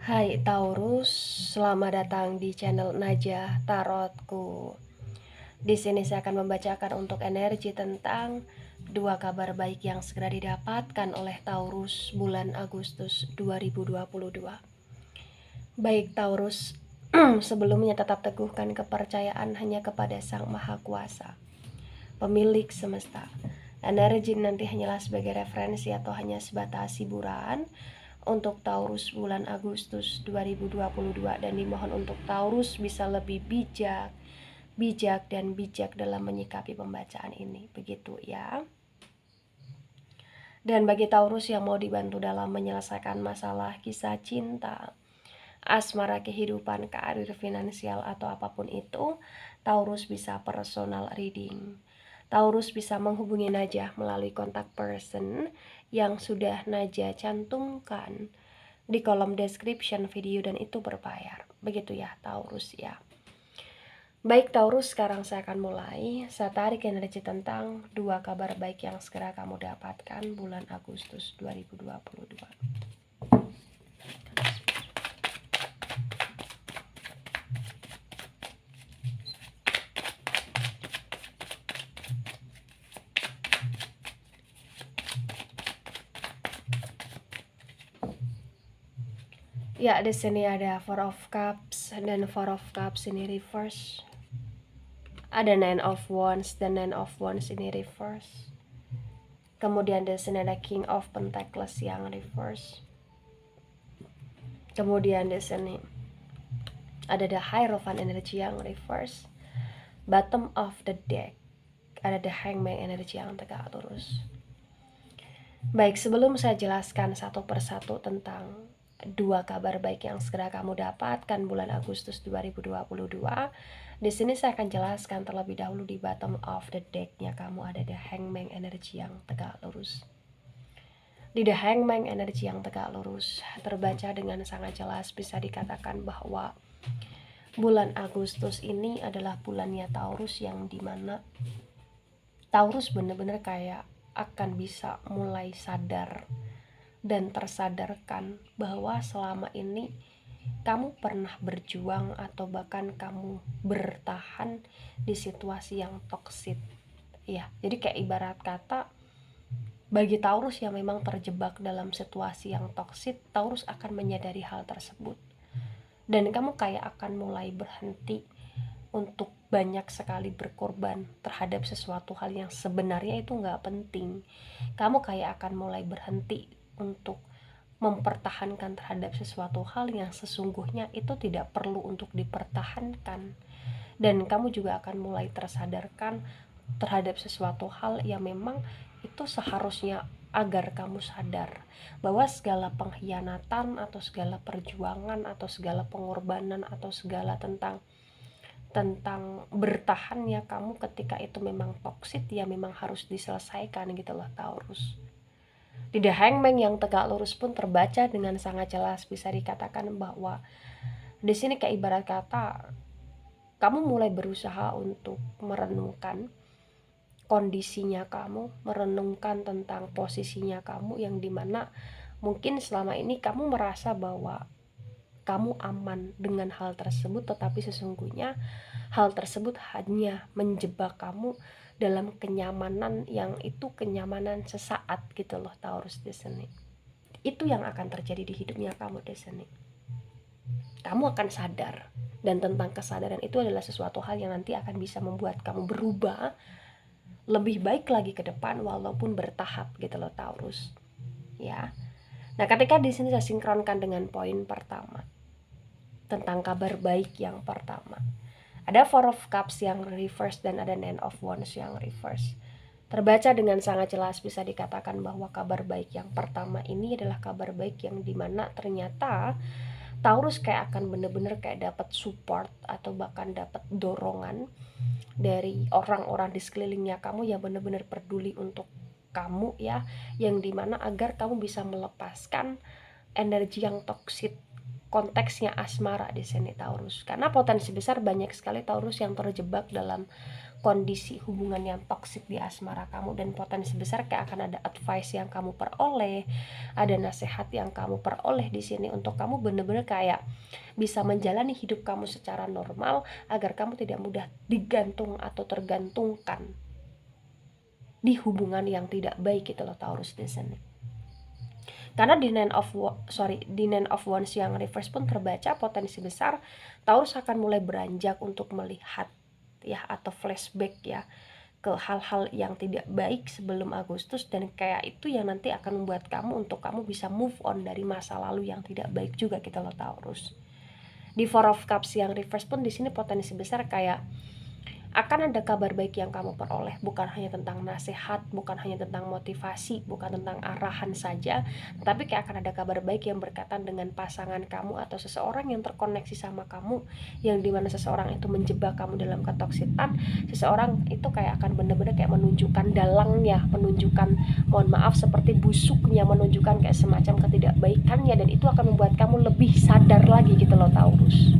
Hai Taurus, selamat datang di channel Najah Tarotku. Di sini saya akan membacakan untuk energi tentang dua kabar baik yang segera didapatkan oleh Taurus bulan Agustus 2022. Baik Taurus, sebelumnya tetap teguhkan kepercayaan hanya kepada Sang Maha Kuasa, pemilik semesta. Energi nanti hanyalah sebagai referensi atau hanya sebatas hiburan untuk Taurus bulan Agustus 2022, dan dimohon untuk Taurus bisa lebih bijak dalam menyikapi pembacaan ini, begitu ya. Dan bagi Taurus yang mau dibantu dalam menyelesaikan masalah kisah cinta, asmara, kehidupan, karir, finansial, atau apapun itu, Taurus bisa personal reading. Taurus bisa menghubungi Najah melalui kontak person yang sudah Najah cantumkan di kolom description video, dan itu berbayar. Begitu ya Taurus ya. Baik Taurus, sekarang saya akan mulai. Saya tarik energi tentang dua kabar baik yang segera kamu dapatkan bulan Agustus 2022. Ya, di sini ada Four of Cups dan Four of Cups ini reverse. Ada Nine of Wands dan Nine of Wands ini reverse. Kemudian di sini ada King of Pentacles yang reverse. Kemudian di sini ada The Hierophant energi yang reverse. Bottom of the deck ada The Hangman energi yang tegak lurus. Baik, sebelum saya jelaskan satu persatu tentang dua kabar baik yang segera kamu dapatkan bulan Agustus 2022, di sini saya akan jelaskan terlebih dahulu di bottom of the deck-nya kamu ada The Hangman energi yang tegak lurus. Di The Hangman energi yang tegak lurus terbaca dengan sangat jelas, bisa dikatakan bahwa bulan Agustus ini adalah bulannya Taurus, yang dimana Taurus benar-benar kayak akan bisa mulai sadar dan tersadarkan bahwa selama ini kamu pernah berjuang atau bahkan kamu bertahan di situasi yang toksik ya. Jadi kayak ibarat kata, bagi Taurus yang memang terjebak dalam situasi yang toksik, Taurus akan menyadari hal tersebut, dan kamu kayak akan mulai berhenti untuk banyak sekali berkorban terhadap sesuatu hal yang sebenarnya itu nggak penting. Kamu kayak akan mulai berhenti untuk mempertahankan terhadap sesuatu hal yang sesungguhnya itu tidak perlu untuk dipertahankan. Dan kamu juga akan mulai tersadarkan terhadap sesuatu hal yang memang itu seharusnya agar kamu sadar bahwa segala pengkhianatan atau segala perjuangan atau segala pengorbanan atau segala tentang bertahannya kamu ketika itu memang toksik, ya memang harus diselesaikan gitu loh Taurus. Di The Hangman yang tegak lurus pun terbaca dengan sangat jelas, bisa dikatakan bahwa di sini kayak ibarat kata kamu mulai berusaha untuk merenungkan kondisinya kamu, merenungkan tentang posisinya kamu, yang dimana mungkin selama ini kamu merasa bahwa kamu aman dengan hal tersebut, tetapi sesungguhnya hal tersebut hanya menjebak kamu dalam kenyamanan yang itu kenyamanan sesaat gitu loh Taurus di sini. Itu yang akan terjadi di hidupnya kamu di sini. Kamu akan sadar, dan tentang kesadaran itu adalah sesuatu hal yang nanti akan bisa membuat kamu berubah lebih baik lagi ke depan, walaupun bertahap gitu loh Taurus ya. Nah, ketika di sini saya sinkronkan dengan poin pertama tentang kabar baik yang pertama, ada Four of Cups yang reverse dan ada Nine of Wands yang reverse. Terbaca dengan sangat jelas, bisa dikatakan bahwa kabar baik yang pertama ini adalah kabar baik yang dimana ternyata Taurus kayak akan bener-bener kayak dapat support atau bahkan dapat dorongan dari orang-orang di sekelilingnya kamu yang bener-bener peduli untuk kamu ya, yang dimana agar kamu bisa melepaskan energi yang toksik, konteksnya asmara di sini Taurus. Karena potensi besar banyak sekali Taurus yang terjebak dalam kondisi hubungan yang toksik di asmara kamu, dan potensi besar kayak akan ada advice yang kamu peroleh, ada nasihat yang kamu peroleh di sini untuk kamu bener-bener kayak bisa menjalani hidup kamu secara normal agar kamu tidak mudah digantung atau tergantungkan di hubungan yang tidak baik gitu loh Taurus di sini. Karena di Nine of Wands yang reverse pun terbaca potensi besar Taurus akan mulai beranjak untuk melihat ya atau flashback ya ke hal-hal yang tidak baik sebelum Agustus, dan kayak itu yang nanti akan membuat kamu untuk kamu bisa move on dari masa lalu yang tidak baik juga gitu loh Taurus. Di Four of Cups yang reverse pun di sini potensi besar kayak akan ada kabar baik yang kamu peroleh, bukan hanya tentang nasihat, bukan hanya tentang motivasi, bukan tentang arahan saja, tapi kayak akan ada kabar baik yang berkaitan dengan pasangan kamu atau seseorang yang terkoneksi sama kamu, yang dimana seseorang itu menjebak kamu dalam ketoksitan. Seseorang itu kayak akan benar-benar kayak menunjukkan dalangnya, menunjukkan, mohon maaf, seperti busuknya, menunjukkan kayak semacam ketidakbaikannya, dan itu akan membuat kamu lebih sadar lagi gitu loh Taurus.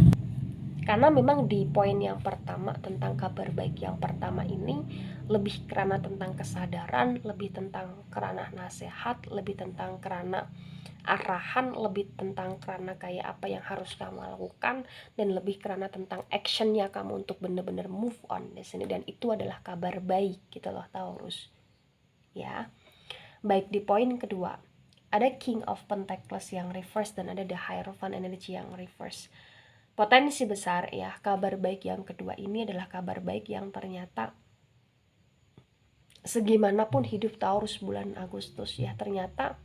Karena memang di poin yang pertama tentang kabar baik yang pertama ini lebih karena tentang kesadaran, lebih tentang kerana nasihat, lebih tentang kerana arahan, lebih tentang kerana kayak apa yang harus kamu lakukan, dan lebih karena tentang actionnya kamu untuk benar-benar move on di sini, dan itu adalah kabar baik gitu loh Taurus. Ya. Baik, di poin kedua ada King of Pentacles yang reverse dan ada the Hierophant energy yang reverse. Potensi besar ya, kabar baik yang kedua ini adalah kabar baik yang ternyata segimanapun hidup Taurus bulan Agustus ya, ternyata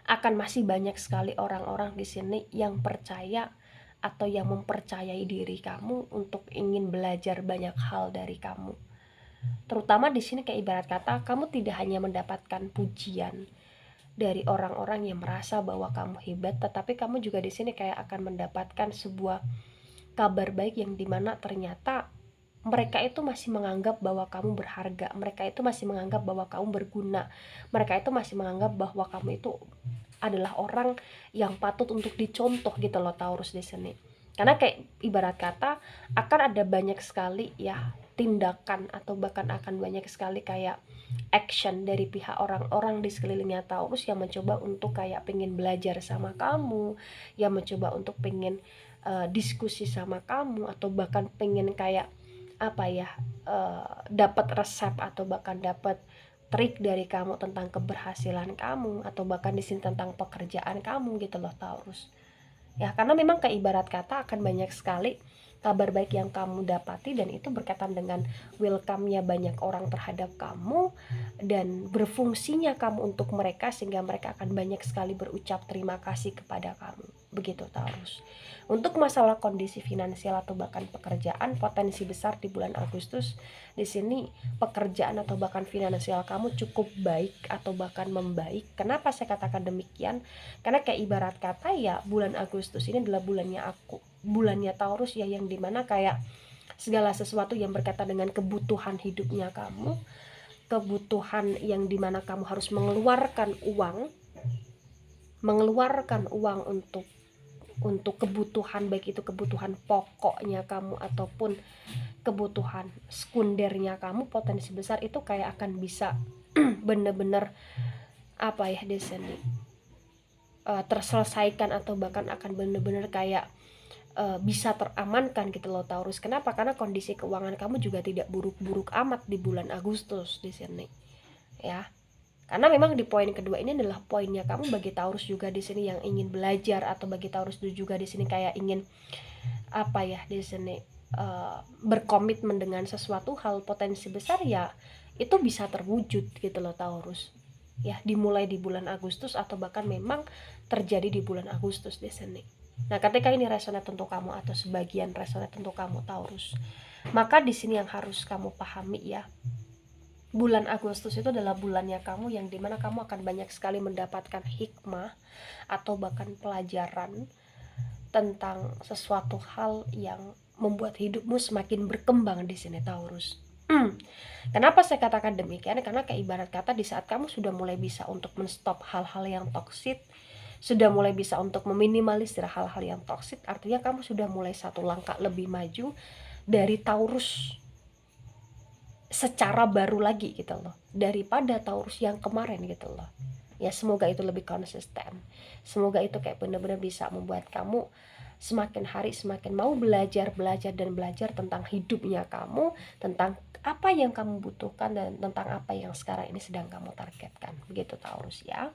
akan masih banyak sekali orang-orang di sini yang percaya atau yang mempercayai diri kamu untuk ingin belajar banyak hal dari kamu. Terutama di sini kayak ibarat kata kamu tidak hanya mendapatkan pujian dari orang-orang yang merasa bahwa kamu hebat, tetapi kamu juga di sini kayak akan mendapatkan sebuah kabar baik yang dimana ternyata mereka itu masih menganggap bahwa kamu berharga, mereka itu masih menganggap bahwa kamu berguna, mereka itu masih menganggap bahwa kamu itu adalah orang yang patut untuk dicontoh gitu loh Taurus di sini. Karena kayak ibarat kata akan ada banyak sekali ya tindakan atau bahkan akan banyak sekali kayak action dari pihak orang-orang di sekelilingnya Taurus yang mencoba untuk kayak pengen belajar sama kamu, yang mencoba untuk pengen diskusi sama kamu, atau bahkan pengen kayak apa ya, dapat resep atau bahkan dapat trik dari kamu tentang keberhasilan kamu, atau bahkan di sini tentang pekerjaan kamu gitu loh Taurus. Ya, karena memang kayak ibarat kata akan banyak sekali kabar baik yang kamu dapati, dan itu berkaitan dengan welcome-nya banyak orang terhadap kamu dan berfungsinya kamu untuk mereka, sehingga mereka akan banyak sekali berucap terima kasih kepada kamu. Begitu Taurus. Untuk masalah kondisi finansial atau bahkan pekerjaan, potensi besar di bulan Agustus di sini pekerjaan atau bahkan finansial kamu cukup baik atau bahkan membaik. Kenapa saya katakan demikian? Karena kayak ibarat kata ya, bulan Agustus ini adalah bulannya Taurus ya, yang dimana kayak segala sesuatu yang berkaitan dengan kebutuhan hidupnya kamu, kebutuhan yang dimana kamu harus mengeluarkan uang untuk kebutuhan, baik itu kebutuhan pokoknya kamu ataupun kebutuhan sekundernya kamu, potensi besar itu kayak akan bisa bener-bener apa ya di sini terselesaikan, atau bahkan akan bener-bener kayak bisa teramankan gitu loh Taurus. Kenapa? Karena kondisi keuangan kamu juga tidak buruk-buruk amat di bulan Agustus di sini ya. Karena memang di poin kedua ini adalah poinnya kamu bagi Taurus juga di sini yang ingin belajar, atau bagi Taurus juga di sini kayak ingin apa ya di sini berkomitmen dengan sesuatu hal, potensi besar ya itu bisa terwujud gitu loh Taurus. Ya, dimulai di bulan Agustus atau bahkan memang terjadi di bulan Agustus di sini. Nah, ketika ini resonate untuk kamu atau sebagian resonate untuk kamu Taurus, maka di sini yang harus kamu pahami ya, bulan Agustus itu adalah bulannya kamu yang dimana kamu akan banyak sekali mendapatkan hikmah atau bahkan pelajaran tentang sesuatu hal yang membuat hidupmu semakin berkembang di sini Taurus. Kenapa saya katakan demikian? Karena kayak ibarat kata di saat kamu sudah mulai bisa untuk menstop hal-hal yang toksik, sudah mulai bisa untuk meminimalisir hal-hal yang toksik, artinya kamu sudah mulai satu langkah lebih maju dari Taurus secara baru lagi gitu loh, daripada Taurus yang kemarin gitu loh. Ya semoga itu lebih konsisten, semoga itu kayak bener-bener bisa membuat kamu semakin hari semakin mau belajar dan belajar tentang hidupnya kamu, tentang apa yang kamu butuhkan, dan tentang apa yang sekarang ini sedang kamu targetkan. Begitu Taurus ya.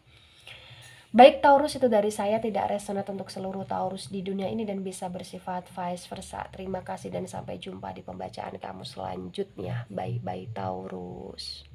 Baik Taurus, itu dari saya, tidak resonate untuk seluruh Taurus di dunia ini dan bisa bersifat vice versa. Terima kasih dan sampai jumpa di pembacaan kamu selanjutnya. Bye bye Taurus.